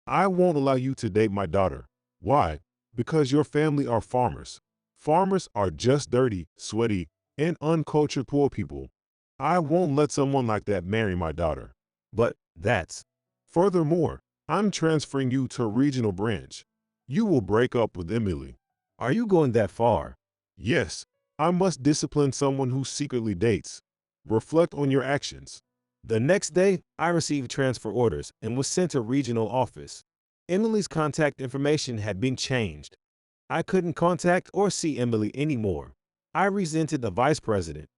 I won't allow you to date my daughter. Why? Because your family are farmers. Farmers are just dirty, sweaty, and uncultured poor people. I won't let someone like that marry my daughter. But that's. Furthermore, I'm transferring you to a regional branch. You will break up with Emily. Are you going that far? Yes, I must discipline someone who secretly dates. Reflect on your actions. The next day, I received transfer orders and was sent to regional office. Emily's contact information had been changed. I couldn't contact or see Emily anymore. I resented the vice president.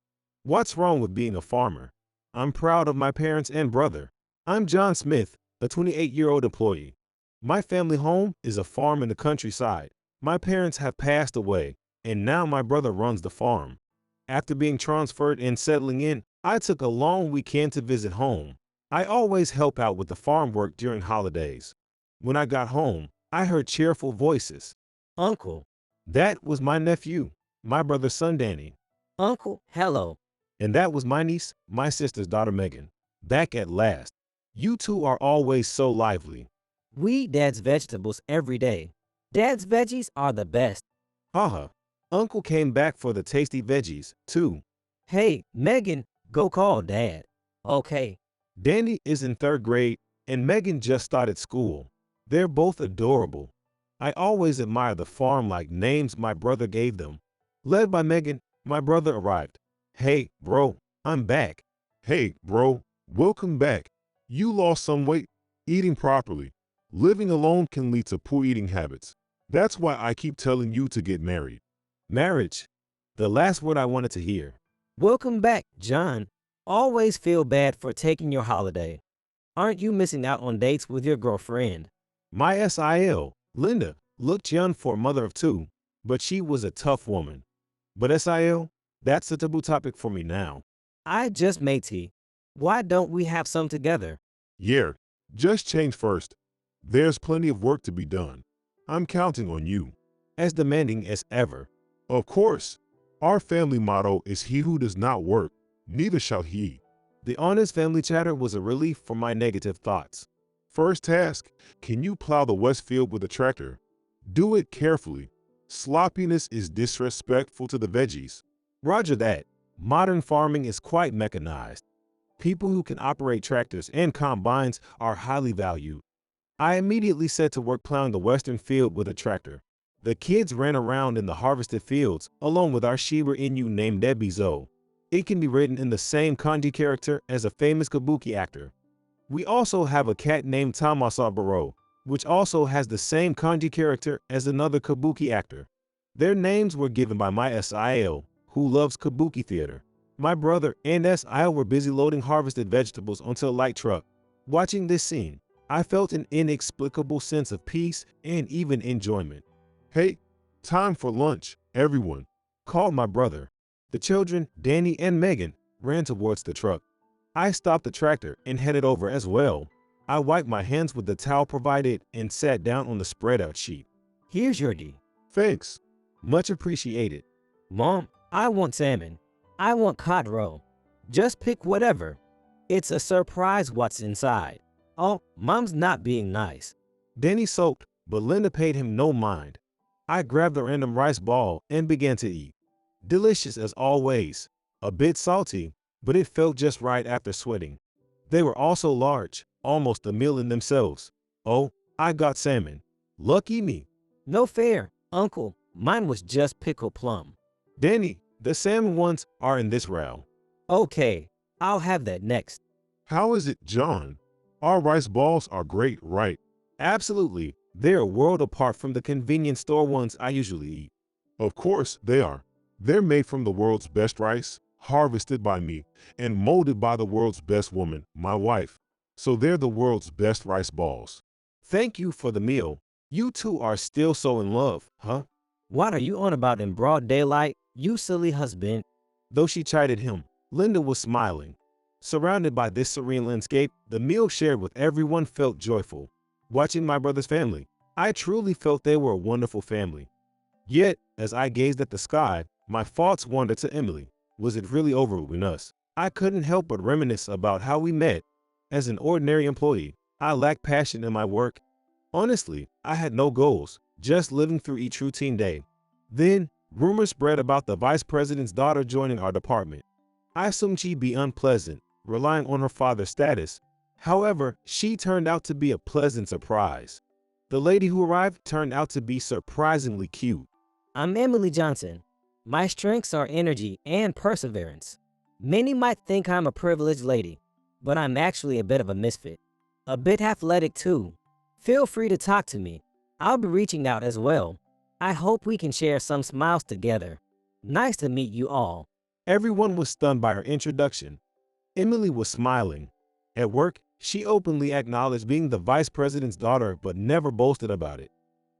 What's wrong with being a farmer? I'm proud of my parents and brother. I'm John Smith, a 28-year-old employee. My family home is a farm in the countryside. My parents have passed away, and now my brother runs the farm. After being transferred and settling in, I took a long weekend to visit home. I always help out with the farm work during holidays. When I got home, I heard cheerful voices. Uncle, That was my nephew, my brother's son Danny. Uncle, hello. And that was my niece, my sister's daughter Megan. Back at last. You two are always so lively. We eat Dad's vegetables every day. Dad's veggies are the best. Haha. Uncle came back for the tasty veggies, too. Hey, Megan, go call Dad. Okay. Danny is in 3rd grade, and Megan just started school. They're both adorable. I always admire the farm-like names my brother gave them. Led by Megan, my brother arrived. Hey, bro, I'm back. Hey, bro, welcome back. You lost some weight. Eating properly. Living alone can lead to poor eating habits. That's why I keep telling you to get married. Marriage. The last word I wanted to hear. Welcome back, John. Always feel bad for taking your holiday. Aren't you missing out on dates with your girlfriend? My SIL, Linda, looked young for a mother of 2, but she was a tough woman. But SIL, that's a taboo topic for me now. I just made tea. Why don't we have some together? Yeah, just change first. There's plenty of work to be done. I'm counting on you. As demanding as ever. Of course. Our family motto is he who does not work, neither shall he eat. The honest family chatter was a relief from my negative thoughts. First task, can you plow the west field with a tractor? Do it carefully. Sloppiness is disrespectful to the veggies. Roger that. Modern farming is quite mechanized. People who can operate tractors and combines are highly valued. I immediately set to work plowing the western field with a tractor. The kids ran around in the harvested fields, along with our Shiba Inu named Debbie Zoe. It can be written in the same kanji character as a famous kabuki actor. We also have a cat named Tamasa Baro, which also has the same kanji character as another kabuki actor. Their names were given by my SIL, who loves kabuki theater. My brother and SIL were busy loading harvested vegetables onto a light truck. Watching this scene, I felt an inexplicable sense of peace and even enjoyment. Hey, time for lunch, everyone, called my brother. The children, Danny and Megan, ran towards the truck. I stopped the tractor and headed over as well. I wiped my hands with the towel provided and sat down on the spread-out sheet. Here's your tea. Thanks. Much appreciated. Mom, I want salmon. I want cod roe. Just pick whatever. It's a surprise what's inside. Oh, Mom's not being nice. Danny sulked, but Linda paid him no mind. I grabbed a random rice ball and began to eat. Delicious as always. A bit salty, but it felt just right after sweating. They were also large, almost a meal in themselves. Oh, I got salmon. Lucky me. No fair, Uncle. Mine was just pickled plum. Danny, the salmon ones are in this round. Okay, I'll have that next. How is it, John? Our rice balls are great, right? Absolutely. They're a world apart from the convenience store ones I usually eat. Of course they are. They're made from the world's best rice, harvested by me, and molded by the world's best woman, my wife. So they're the world's best rice balls. Thank you for the meal. You two are still so in love, huh? What are you on about in broad daylight, you silly husband? Though she chided him, Linda was smiling. Surrounded by this serene landscape, the meal shared with everyone felt joyful. Watching my brother's family, I truly felt they were a wonderful family. Yet, as I gazed at the sky, my thoughts wandered to Emily. Was it really over between us? I couldn't help but reminisce about how we met. As an ordinary employee, I lacked passion in my work. Honestly, I had no goals, just living through each routine day. Then, rumors spread about the vice president's daughter joining our department. I assumed she'd be unpleasant, relying on her father's status. However, she turned out to be a pleasant surprise. The lady who arrived turned out to be surprisingly cute. I'm Emily Johnson. My strengths are energy and perseverance. Many might think I'm a privileged lady, but I'm actually a bit of a misfit. A bit athletic too. Feel free to talk to me. I'll be reaching out as well. I hope we can share some smiles together. Nice to meet you all. Everyone was stunned by her introduction. Emily was smiling. At work, she openly acknowledged being the vice president's daughter but never boasted about it.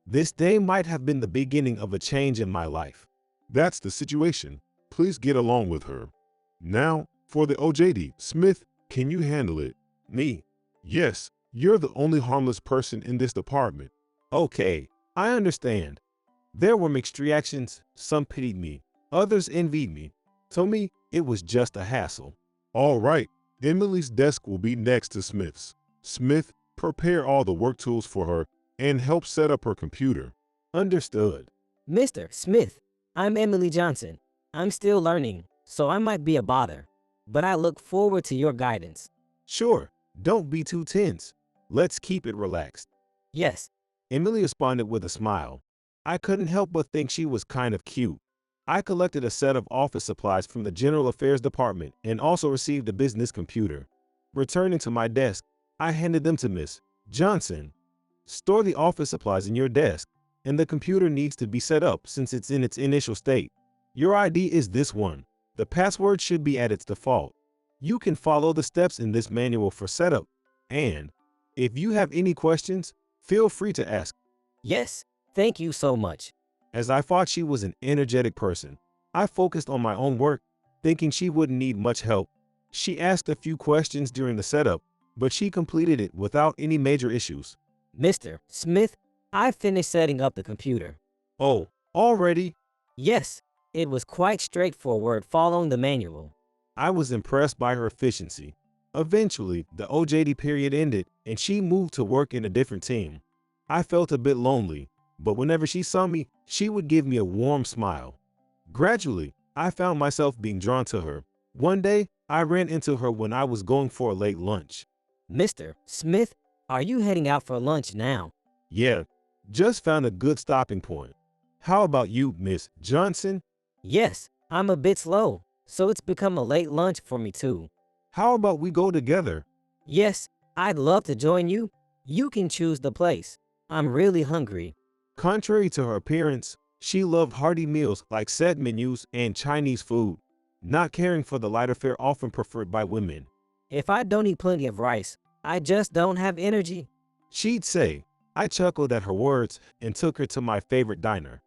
This day might have been the beginning of a change in my life. That's the situation. Please get along with her. Now, for the OJT, Smith, can you handle it? Me? Yes, you're the only harmless person in this department. Okay, I understand. There were mixed reactions. Some pitied me, others envied me. To me, it was just a hassle. All right, Emily's desk will be next to Smith's. Smith, prepare all the work tools for her and help set up her computer. Understood. Mr. Smith, I'm Emily Johnson. I'm still learning, so I might be a bother. But I look forward to your guidance. Sure, don't be too tense. Let's keep it relaxed. Yes. Emily responded with a smile. I couldn't help but think she was kind of cute. I collected a set of office supplies from the General Affairs Department and also received a business computer. Returning to my desk, I handed them to Miss Johnson. Store the office supplies in your desk, and the computer needs to be set up since it's in its initial state. Your ID is this one. The password should be at its default. You can follow the steps in this manual for setup, and if you have any questions, feel free to ask. Yes, thank you so much. As I thought she was an energetic person, I focused on my own work, thinking she wouldn't need much help. She asked a few questions during the setup, but she completed it without any major issues. Mr. Smith, I finished setting up the computer. Oh, already? Yes, it was quite straightforward following the manual. I was impressed by her efficiency. Eventually, the OJT period ended and she moved to work in a different team. I felt a bit lonely, but whenever she saw me, she would give me a warm smile. Gradually, I found myself being drawn to her. One day, I ran into her when I was going for a late lunch. Mr. Smith, are you heading out for lunch now? Yeah, just found a good stopping point. How about you, Miss Johnson? Yes, I'm a bit slow, so it's become a late lunch for me too. How about we go together? Yes, I'd love to join you. You can choose the place. I'm really hungry. Contrary to her appearance, she loved hearty meals like set menus and Chinese food, not caring for the lighter fare often preferred by women. If I don't eat plenty of rice, I just don't have energy. She'd say. I chuckled at her words and took her to my favorite diner.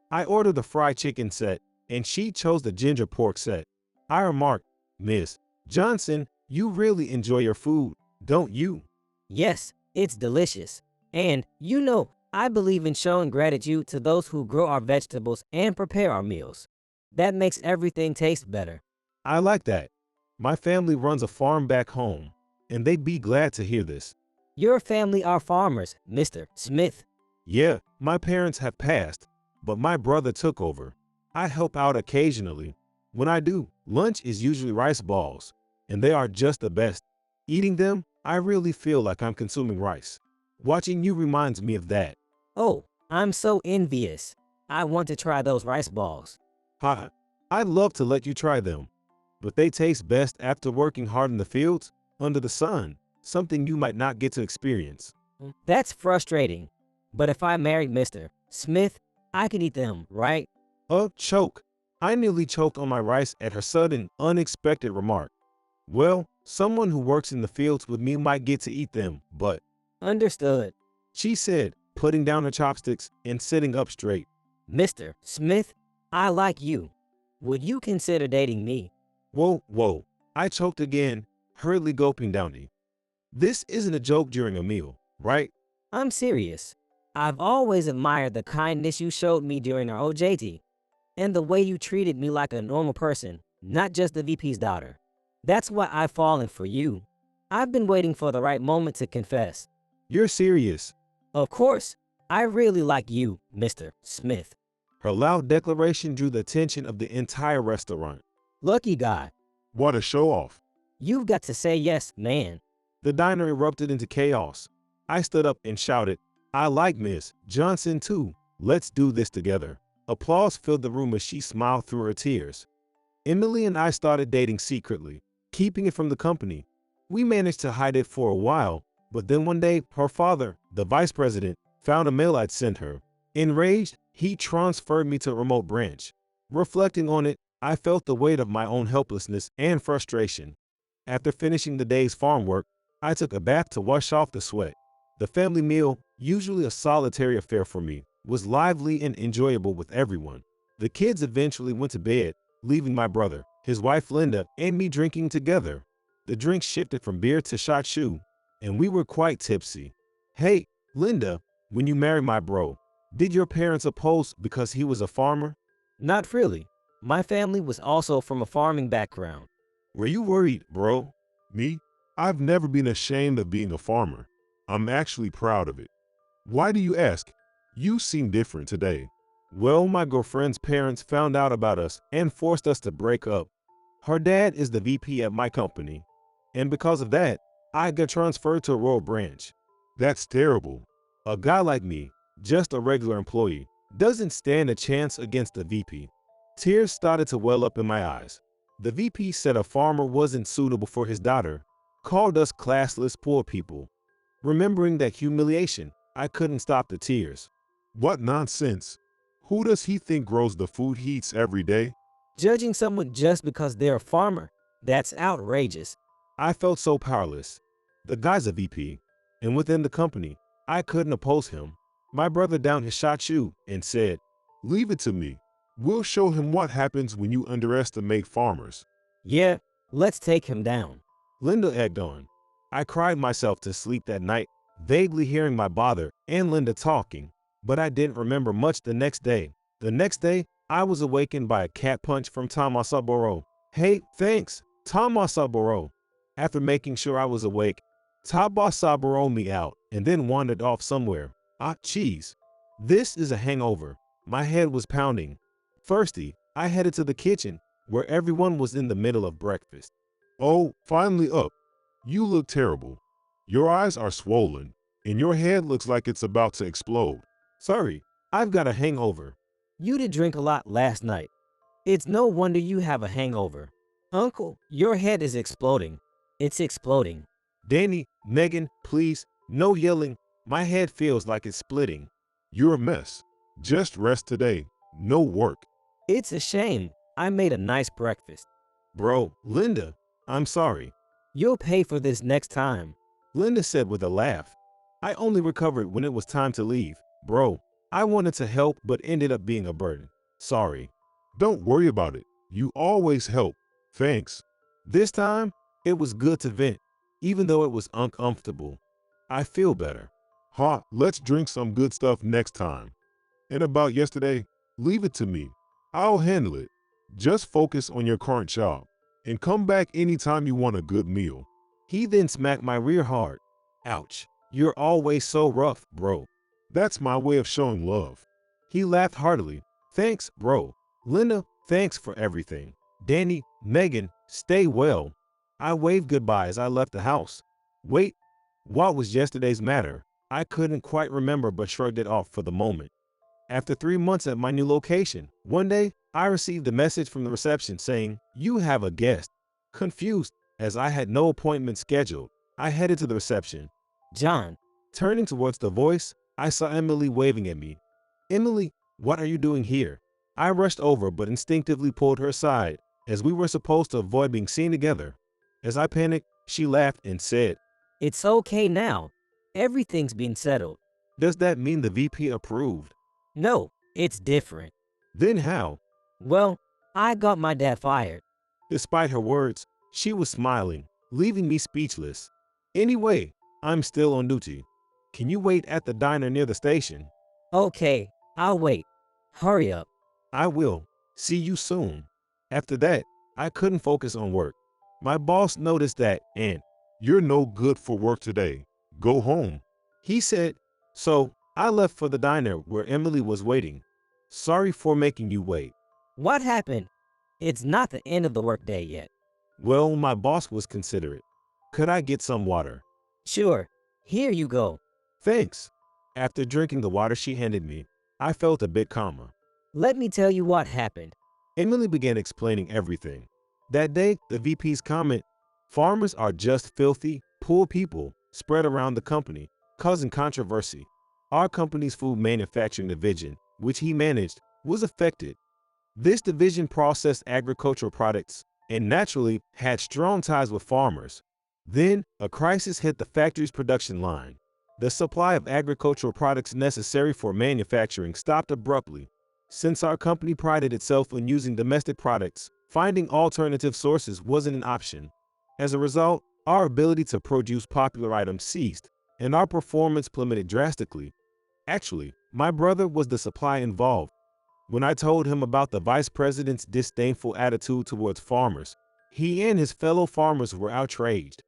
I ordered the fried chicken set, and she chose the ginger pork set. I remarked, Miss Johnson, you really enjoy your food, don't you? Yes, it's delicious. And, you know, I believe in showing gratitude to those who grow our vegetables and prepare our meals. That makes everything taste better. I like that. My family runs a farm back home, and they'd be glad to hear this. Your family are farmers, Mr. Smith. Yeah, my parents have passed, but my brother took over. I help out occasionally. When I do, lunch is usually rice balls, and they are just the best. Eating them, I really feel like I'm consuming rice. Watching you reminds me of that. Oh, I'm so envious. I want to try those rice balls. Ha, I'd love to let you try them, but they taste best after working hard in the fields, under the sun, something you might not get to experience. That's frustrating. But if I married Mr. Smith, I could eat them, right? Choke. I nearly choked on my rice at her sudden, unexpected remark. Well, someone who works in the fields with me might get to eat them, but... Understood. She said, putting down her chopsticks and sitting up straight. Mr. Smith, I like you. Would you consider dating me? Whoa. I choked again, hurriedly gulping down it. This isn't a joke during a meal, right? I'm serious. I've always admired the kindness you showed me during our OJT, and the way you treated me like a normal person, not just the VP's daughter. That's why I've fallen for you. I've been waiting for the right moment to confess. You're serious. Of course, I really like you, Mr. Smith. Her loud declaration drew the attention of the entire restaurant. Lucky guy. What a show-off. You've got to say yes, man. The diner erupted into chaos. I stood up and shouted, I like Miss Johnson too. Let's do this together. Applause filled the room as she smiled through her tears. Emily and I started dating secretly, keeping it from the company. We managed to hide it for a while, but then one day, her father, the vice president, found a mail I'd sent her. Enraged, he transferred me to a remote branch. Reflecting on it, I felt the weight of my own helplessness and frustration. After finishing the day's farm work, I took a bath to wash off the sweat. The family meal, usually a solitary affair for me, was lively and enjoyable with everyone. The kids eventually went to bed, leaving my brother, his wife Linda, and me drinking together. The drinks shifted from beer to shochu, and we were quite tipsy. Hey, Linda, when you married my bro, did your parents oppose because he was a farmer? Not really. My family was also from a farming background. Were you worried, bro? Me? I've never been ashamed of being a farmer. I'm actually proud of it. Why do you ask? You seem different today. Well, my girlfriend's parents found out about us and forced us to break up. Her dad is the VP at my company, and because of that, I got transferred to a rural branch. That's terrible. A guy like me, just a regular employee, doesn't stand a chance against the VP. Tears started to well up in my eyes. The VP said a farmer wasn't suitable for his daughter, called us classless poor people. Remembering that humiliation, I couldn't stop the tears. What nonsense. Who does he think grows the food he eats every day? Judging someone just because they're a farmer, that's outrageous. I felt so powerless. The guy's a VP, and within the company, I couldn't oppose him. My brother downed his shochu and said, Leave it to me. We'll show him what happens when you underestimate farmers. Yeah, let's take him down. Linda egged on. I cried myself to sleep that night, vaguely hearing my father and Linda talking, but I didn't remember much the next day. The next day, I was awakened by a cat punch from Tamasaburo. Hey, thanks, Tamasaburo. After making sure I was awake, Tabasaburo me out and then wandered off somewhere. Ah, jeez. This is a hangover. My head was pounding. Thirsty, I headed to the kitchen, where everyone was in the middle of breakfast. Oh, finally up. You look terrible. Your eyes are swollen, and your head looks like it's about to explode. Sorry, I've got a hangover. You did drink a lot last night. It's no wonder you have a hangover. Uncle, your head is exploding. It's exploding. Danny, Megan, please, no yelling. My head feels like it's splitting. You're a mess. Just rest today. No work. It's a shame. I made a nice breakfast. Bro, Linda, I'm sorry. You'll pay for this next time. Linda said with a laugh. I only recovered when it was time to leave. Bro, I wanted to help but ended up being a burden. Sorry. Don't worry about it. You always help. Thanks. This time, it was good to vent, even though it was uncomfortable. I feel better. Let's drink some good stuff next time. And about yesterday, leave it to me. I'll handle it. Just focus on your current job and come back anytime you want a good meal. He then smacked my rear hard. Ouch. You're always so rough, bro. That's my way of showing love. He laughed heartily. Thanks, bro. Linda, thanks for everything. Danny, Megan, stay well. I waved goodbye as I left the house. Wait, what was yesterday's matter? I couldn't quite remember but shrugged it off for the moment. After 3 months at my new location, one day, I received a message from the reception saying, You have a guest. Confused, as I had no appointment scheduled, I headed to the reception. John. Turning towards the voice, I saw Emily waving at me. Emily, what are you doing here? I rushed over but instinctively pulled her aside, as we were supposed to avoid being seen together. As I panicked, she laughed and said, It's okay now. Everything's been settled. Does that mean the VP approved? No, it's different. Then how? Well, I got my dad fired. Despite her words, she was smiling, leaving me speechless. Anyway, I'm still on duty. Can you wait at the diner near the station? Okay, I'll wait. Hurry up. I will. See you soon. After that, I couldn't focus on work. My boss noticed that and, You're no good for work today. Go home. He said, So I left for the diner where Emily was waiting. Sorry for making you wait. What happened? It's not the end of the workday yet. Well, my boss was considerate. Could I get some water? Sure, here you go. Thanks. After drinking the water she handed me, I felt a bit calmer. Let me tell you what happened. Emily began explaining everything. That day, the VP's comment, "Farmers are just filthy, poor people," spread around the company, causing controversy. Our company's food manufacturing division, which he managed, was affected. This division processed agricultural products and naturally had strong ties with farmers. Then, a crisis hit the factory's production line. The supply of agricultural products necessary for manufacturing stopped abruptly. Since our company prided itself on using domestic products, finding alternative sources wasn't an option. As a result, our ability to produce popular items ceased, and our performance plummeted drastically. Actually, my brother was the supply involved. When I told him about the vice president's disdainful attitude towards farmers, he and his fellow farmers were outraged.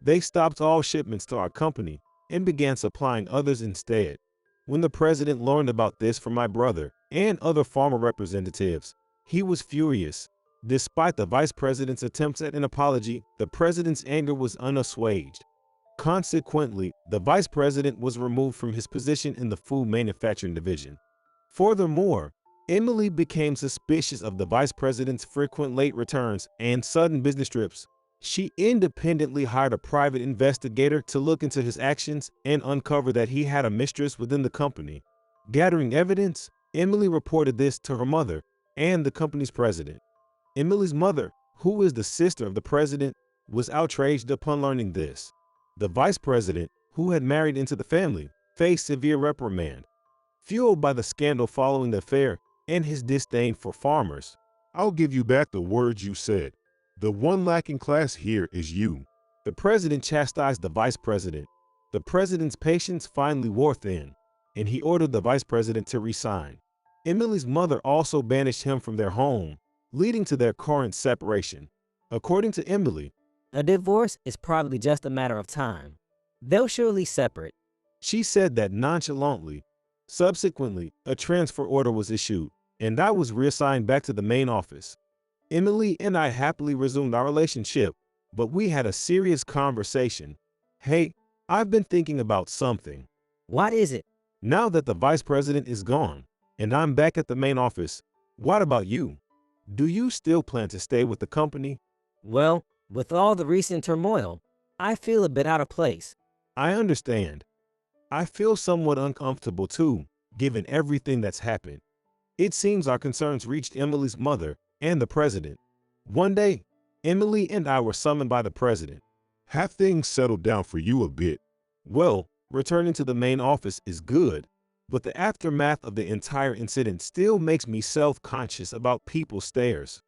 They stopped all shipments to our company and began supplying others instead. When the president learned about this from my brother and other farmer representatives, he was furious. Despite the vice president's attempts at an apology, the president's anger was unassuaged. Consequently, the vice president was removed from his position in the food manufacturing division. Furthermore, Emily became suspicious of the vice president's frequent late returns and sudden business trips. She independently hired a private investigator to look into his actions and uncover that he had a mistress within the company. Gathering evidence, Emily reported this to her mother and the company's president. Emily's mother, who is the sister of the president, was outraged upon learning this. The vice president, who had married into the family, faced severe reprimand. Fueled by the scandal following the affair and his disdain for farmers, "I'll give you back the words you said. The one lacking class here is you." The president chastised the vice president. The president's patience finally wore thin, and he ordered the vice president to resign. Emily's mother also banished him from their home, leading to their current separation. According to Emily, A divorce is probably just a matter of time. They'll surely separate. she said that nonchalantly. Subsequently, a transfer order was issued, and I was reassigned back to the main office. Emily and I happily resumed our relationship, but we had a serious conversation. "Hey, I've been thinking about something. What is it? Now that the vice president is gone, and I'm back at the main office, what about you? Do you still plan to stay with the company?" Well, with all the recent turmoil, I feel a bit out of place. "I understand. I feel somewhat uncomfortable too, given everything that's happened." It seems our concerns reached Emily's mother and the president. One day, Emily and I were summoned by the president. "Have things settled down for you a bit?" "Well, returning to the main office is good, but the aftermath of the entire incident still makes me self-conscious about people's stares."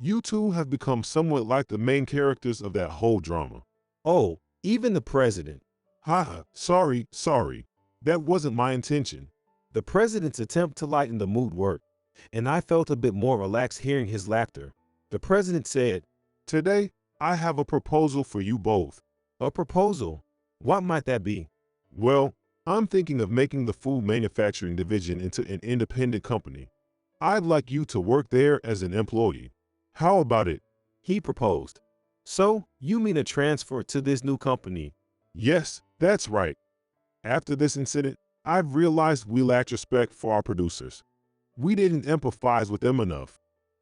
You two have become somewhat like the main characters of that whole drama." "Oh, even the president." "Haha, sorry. That wasn't my intention." The president's attempt to lighten the mood worked, and I felt a bit more relaxed hearing his laughter. The president said, "Today, I have a proposal for you both." "A proposal? What might that be?" "Well, I'm thinking of making the food manufacturing division into an independent company. I'd like you to work there as an employee. How about it?" he proposed. "So, you mean a transfer to this new company?" "Yes, that's right. After this incident, I've realized we lacked respect for our producers. We didn't empathize with them enough.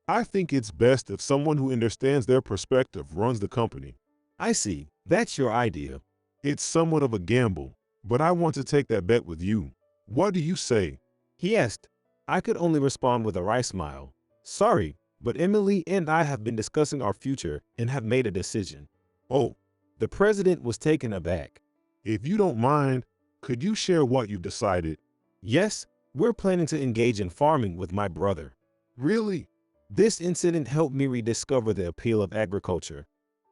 I think it's best if someone who understands their perspective runs the company." "I see. That's your idea." "It's somewhat of a gamble, but I want to take that bet with you. What do you say?" he asked. I could only respond with a wry smile. "Sorry, but Emily and I have been discussing our future and have made a decision." "Oh." The president was taken aback. "If you don't mind, could you share what you've decided?" "Yes, we're planning to engage in farming with my brother." "Really?" This incident helped me rediscover the appeal of agriculture.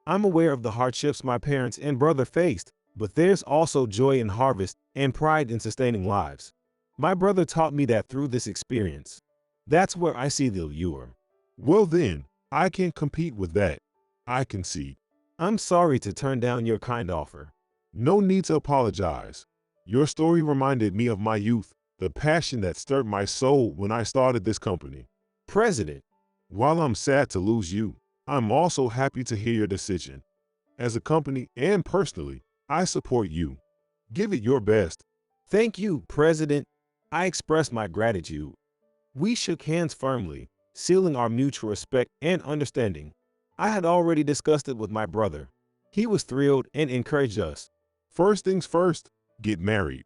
I'm aware of the hardships my parents and brother faced, but there's also joy in harvest and pride in sustaining lives. My brother taught me that through this experience. That's where I see the allure. "Well then, I can't compete with that. I concede." "I'm sorry to turn down your kind offer." "No need to apologize. Your story reminded me of my youth, the passion that stirred my soul when I started this company. President, while I'm sad to lose you, I'm also happy to hear your decision. As a company and personally, I support you. Give it your best. Thank you, President. I express my gratitude. We shook hands firmly, sealing our mutual respect and understanding. I had already discussed it with my brother. He was thrilled and encouraged us. First things first, get married.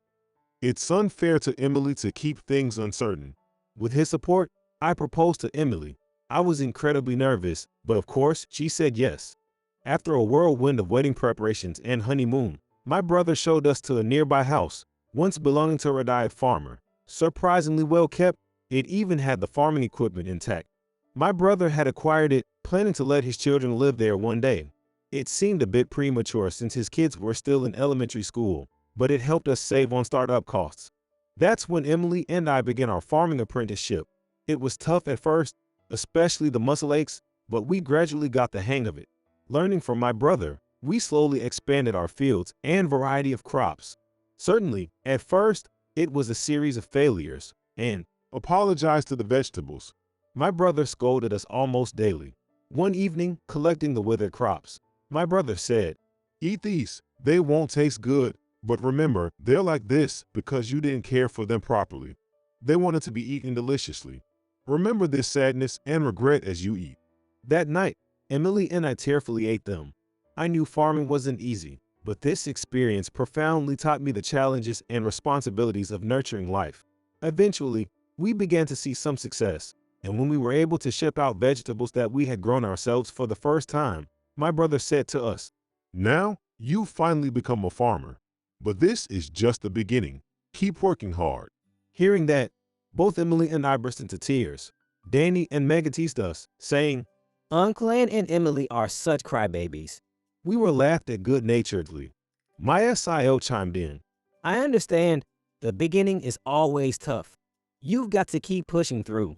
It's unfair to Emily to keep things uncertain. With his support, I proposed to Emily. I was incredibly nervous, but of course, she said yes. After a whirlwind of wedding preparations and honeymoon, my brother showed us to a nearby house, once belonging to a retired farmer. Surprisingly well kept, it even had the farming equipment intact. My brother had acquired it, planning to let his children live there one day. It seemed a bit premature since his kids were still in elementary school, but it helped us save on startup costs. That's when Emily and I began our farming apprenticeship. It was tough at first, especially the muscle aches, but we gradually got the hang of it. Learning from my brother, we slowly expanded our fields and variety of crops. Certainly, at first, it was a series of failures, and apologized to the vegetables. My brother scolded us almost daily. One evening, collecting the withered crops, my brother said, "Eat these, they won't taste good, but remember, they're like this because you didn't care for them properly. They wanted to be eaten deliciously. Remember this sadness and regret as you eat." That night, Emily and I tearfully ate them. I knew farming wasn't easy, but this experience profoundly taught me the challenges and responsibilities of nurturing life. Eventually, we began to see some success, and when we were able to ship out vegetables that we had grown ourselves for the first time, my brother said to us, "Now, you've finally become a farmer. But this is just the beginning. Keep working hard." Hearing that, both Emily and I burst into tears. Danny and Megan teased us, saying, Uncle Ann and Emily are such crybabies. we were laughed at good-naturedly. My SIO chimed in. I understand. The beginning is always tough. You've got to keep pushing through.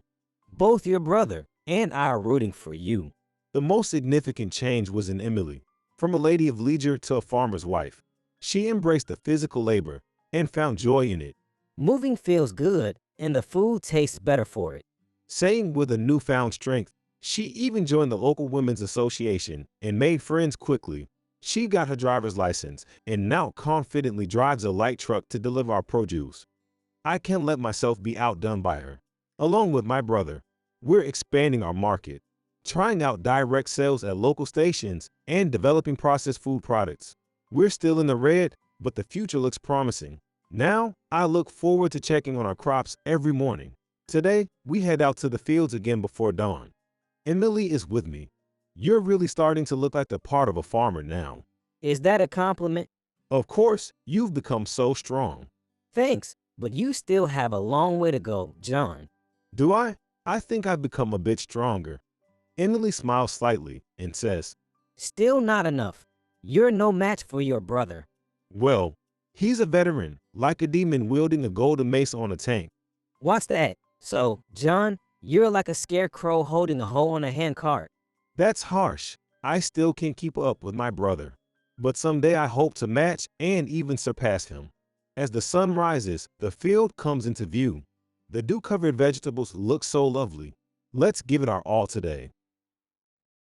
Both your brother and I are rooting for you. The most significant change was in Emily. From a lady of leisure to a farmer's wife, she embraced the physical labor and found joy in it. Moving feels good, and the food tastes better for it. Saying with a newfound strength, she even joined the local women's association and made friends quickly. She got her driver's license and now confidently drives a light truck to deliver our produce. I can't let myself be outdone by her. Along with my brother, we're expanding our market, trying out direct sales at local stations and developing processed food products. We're still in the red, but the future looks promising. Now, I look forward to checking on our crops every morning. Today, we head out to the fields again before dawn. Emily is with me. You're really starting to look like the part of a farmer now. Is that a compliment? Of course, you've become so strong. Thanks, but you still have a long way to go, John. Do I? I think I've become a bit stronger. Emily smiles slightly and says, Still not enough. You're no match for your brother. well, he's a veteran, like a demon wielding a golden mace on a tank. What's that? So, John, you're like a scarecrow holding a hoe on a handcart. That's harsh. I still can't keep up with my brother. But someday I hope to match and even surpass him. As the sun rises, the field comes into view. The dew-covered vegetables look so lovely. Let's give it our all today.